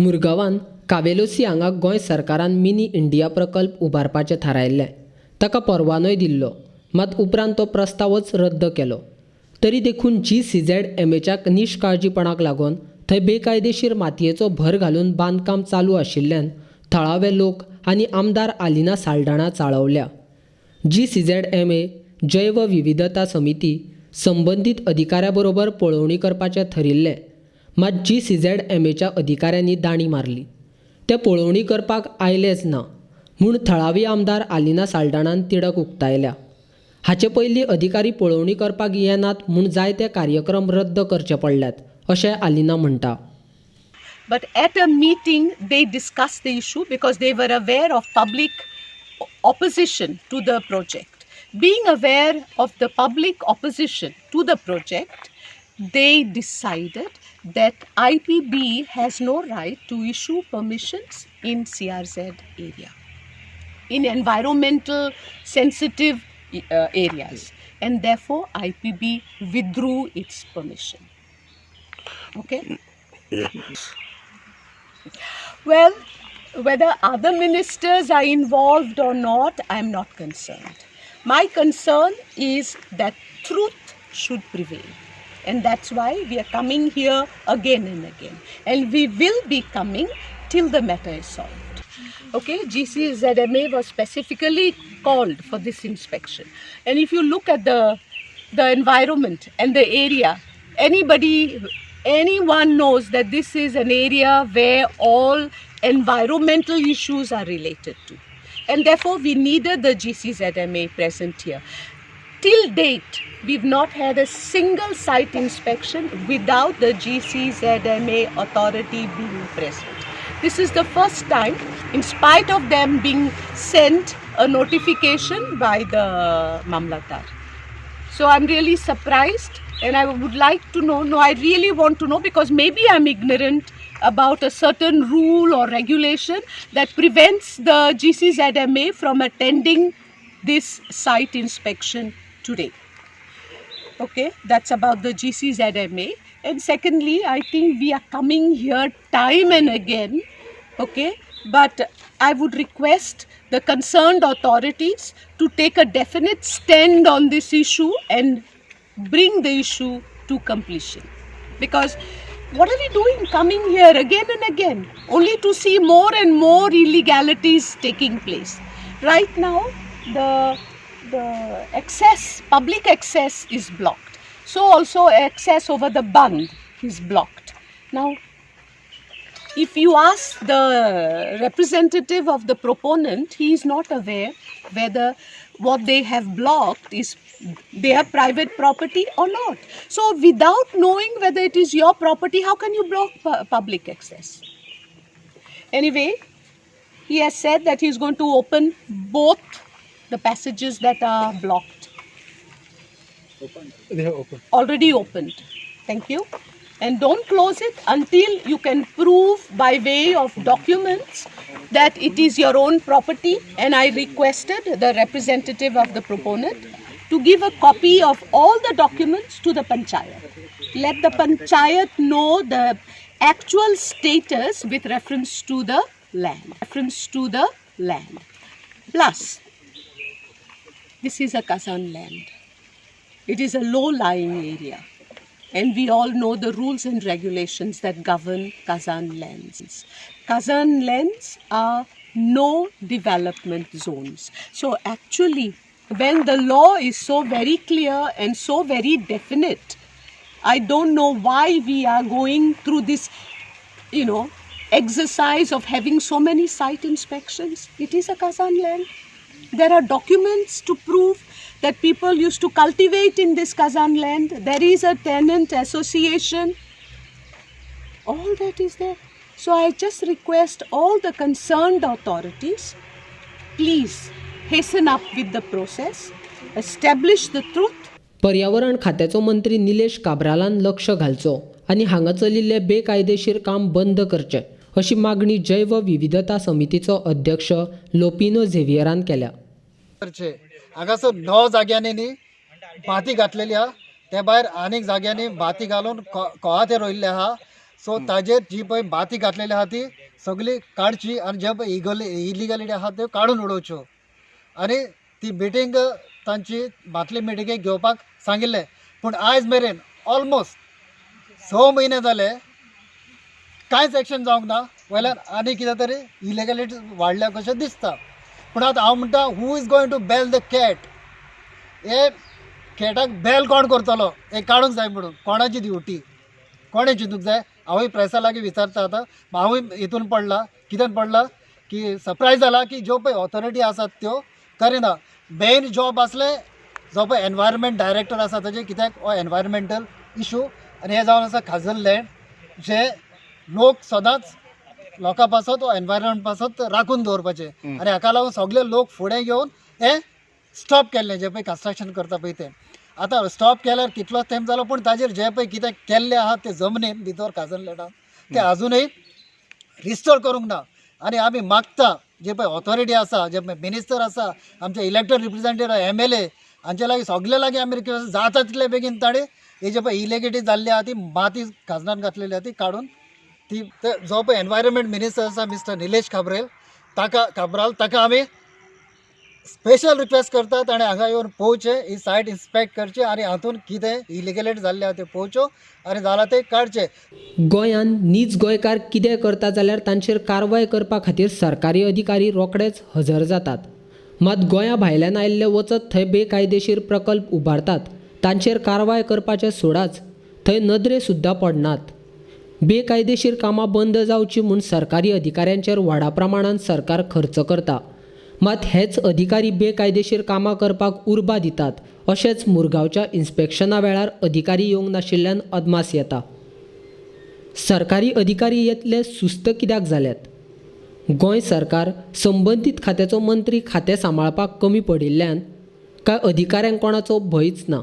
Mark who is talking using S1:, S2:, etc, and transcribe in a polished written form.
S1: मुरगांवान कावेलोसी हांगा गोंय सरकारान mini India प्रकल्प उबारपाचें थारायल्लें. ताका परवानोय दिल्लो, मात उपरांत तो प्रस्तावच रद्द केलो. तरी देखून GCZMAच्या निश्काळजीपणाक लागून थंय बेकायदेशीर मातयेचो भर घालून बांदकाम चालू आशिल्ल्यान थळावे लोक आनी आमदार आलिना साल्ढाणा चाळवल्या. GCZMA जैवविविधता समिती संबंदीत अधिकाऱ्या बरोबर पळोवणी करपाचें ठरिल्लें, मात GCZMAच्या अधिकाऱ्यांनी दांडी मारली. ते पळोवणी करपाक आयलेच ना म्हूण थळावी आमदार आलिना साल्ढाणान तिडक उक्तायल्या. हाचे पयलीं अधिकारी पळोवणी करपाक येनात म्हूण जायते कार्यक्रम रद्द करचे पडल्यात, अशें आलिना म्हणटा.
S2: But at a meeting, they discussed the issue because they were aware of public opposition to the project. Being aware of the public opposition to the project, they decided that IPB has no right to issue permissions in CRZ area, in environmental sensitive areas, and therefore IPB withdrew its permission. Okay? Well, whether other ministers are involved or not, I am not concerned. My concern is that truth should prevail. And that's why we are coming here again and again. And we will be coming till the matter is solved. Okay, GCZMA was specifically called for this inspection. And if you look at the environment and the area, anyone knows that this is an area where all environmental issues are related to. And therefore we needed the GCZMA present here. Till date, we've not had a single site inspection without the GCZMA authority being present. This is the first time, in spite of them being sent a notification by the Mamlatar. So I'm really surprised, and I would like to know, I really want to know, because maybe I'm ignorant about a certain rule or regulation that prevents the GCZMA from attending this site inspection today. Okay, that's about the GCZMA. And secondly, I think we are coming here time and again, okay, but I would request the concerned authorities to take a definite stand on this issue and bring the issue to completion. Because what are we doing coming here again and again, only to see more and more illegalities taking place? Right now, the public access is blocked. So also access over the Bund is blocked. Now, if you ask the representative of the proponent, he is not aware whether what they have blocked is their private property or not. So without knowing whether it is your property, how can you block public access? Anyway, he has said that he is going to open both the passages that are blocked.
S3: They have opened.
S2: Already opened. Thank you. And don't close it until you can prove by way of documents that it is your own property. And I requested the representative of the proponent to give a copy of all the documents to the panchayat. Let the panchayat know the actual status with reference to the land. Plus, this is a Kazan land. It is a low-lying area. And we all know the rules and regulations that govern Kazan lands. Kazan lands are no development zones. So actually, when the law is so very clear and so very definite, I don't know why we are going through this, exercise of having so many site inspections. It is a Kazan land. There are documents to prove that people used to cultivate in this Kazan land. There is a tenant association. All that is there. So I just request all the concerned authorities, please hasten up with the process, establish the truth.
S1: पर्यावरण खात्याचो मंत्री निलेश काब्रालान लक्ष घालचो आनी हांगा चलिल्ले बेकायदेशीर काम बंद करचें अशी मागणी जैव विविधता समितीचो अध्यक्ष लोपिनो झेवियरान केल्या.
S3: हांगासर 9 जाग्यांनी न्ही भाती घातलेली आहा, त्या भायर आनीक जाग्यांनी भाती घालून कोहा ते रोयिल्ले आहा. सो ताजेर जी पळय बाती घातलेली आहा ती सगळी काडची आनी जे पळय इलिगॅलिटी आहा त्यो काडून उडोवच्यो आनी ती मिटींग तांची बातली मिटींगेक घेवपाक सांगिल्लें. पूण आयज मेरेन ऑलमोस्ट 6 म्हयने जाले कांयच एक्शन जावंक ना. वयल्यान आनी कितें तरी इलिगॅलिटी वाडल्या कशें दिसता. पूण आतां हांव म्हणटा who is going to bell the cat. हे कॅटाक बेल कोण करतलो हें काडूंक जाय म्हणून. कोणाची ड्युटी कोणें चिंतूंक जाय. हांवूय प्रेसा लागीं विचारता आतां. हांवूय हितून पडला कितें पडला की सरप्रायज जाला की ज्यो पळय ऑथॉरिटी आसात त्यो करिना. मेन जॉब आसले जो पळय एनवायरमेंट डायरेक्टर आसा ताजें कित्याक हो एनवायरमेंटल इशू आनी हे जावन आसा खाजल लँड जे लोक सदांच लोकां पासत हो एनवायरमेंट पासत राखून दवरपाचे आनी हाका लागून सगळे लोक फुडें घेवन हें स्टॉप केल्लें जें पळय कन्स्ट्रक्शन करता पळय तें. आतां स्टॉप केल्यार कितलो टायम जालो पूण ताजेर जें पळय कितें केल्लें आहा तें जमनीन भितर खाजल लँडान तें आजुनूय रिस्टोर करूंक ना. आनी आमी मागता जे पळय ऑथॉरिटी आसा जे पळय मिनिस्टर आसा आमचे इलेक्टेड रिप्रेझेंटेटिव्ह MLA हांचे लागीं सगळे लागीं आमी रिक्वेस्ट जाता तितले बेगीन ताणे हे जे पळय इलिगॅलिटी जाल्ली आहा ती माती खाजनान घातलेली आहा ती काडून ती जो पळय एनवायरमेंट मिनिस्टर आसा मिस्टर निलेश काब्राल ताका आमी स्पेशल रिक्वेस्ट करतात आनी हांगा येवन पळोवचें ही सायट इन्स्पेक्ट करचें आनी हातून कितें इलिगॅलिटी जाल्ली आहा त्यो पळोवच्यो आनी जाल्यार ते काडचे.
S1: गोंयान नीज गोंयकार कितें करता जाल्यार तांचेर कारवाय करपा खातीर सरकारी अधिकारी रोखडेच हजर जातात. मात गोंया भायल्यान आयिल्ले वचत थंय बेकायदेशीर प्रकल्प उबारतात तांचेर कारवाय करपाचें सोडाच थंय नदरे सुद्दां पडनात. बेकायदेशीर कामां बंद जावची म्हूण सरकारी अधिकाऱ्यांचेर व्हडा प्रमाणांत सरकार खर्च करता. मात हेच अधिकारी बेकायदेशीर कामां करपाक उर्बा दितात अशेंच मुरगांवच्या इन्स्पेक्शना वेळार अधिकारी येवंक नाशिल्ल्यान अदमास येता. सरकारी अधिकारी येतले सुस्त कित्याक जाल्यात. गोंय सरकार संबंदीत खात्याचो मंत्री खातें सांबाळपाक कमी पडिल्ल्यान काय अधिकाऱ्यांक कोणाचो भंयच ना.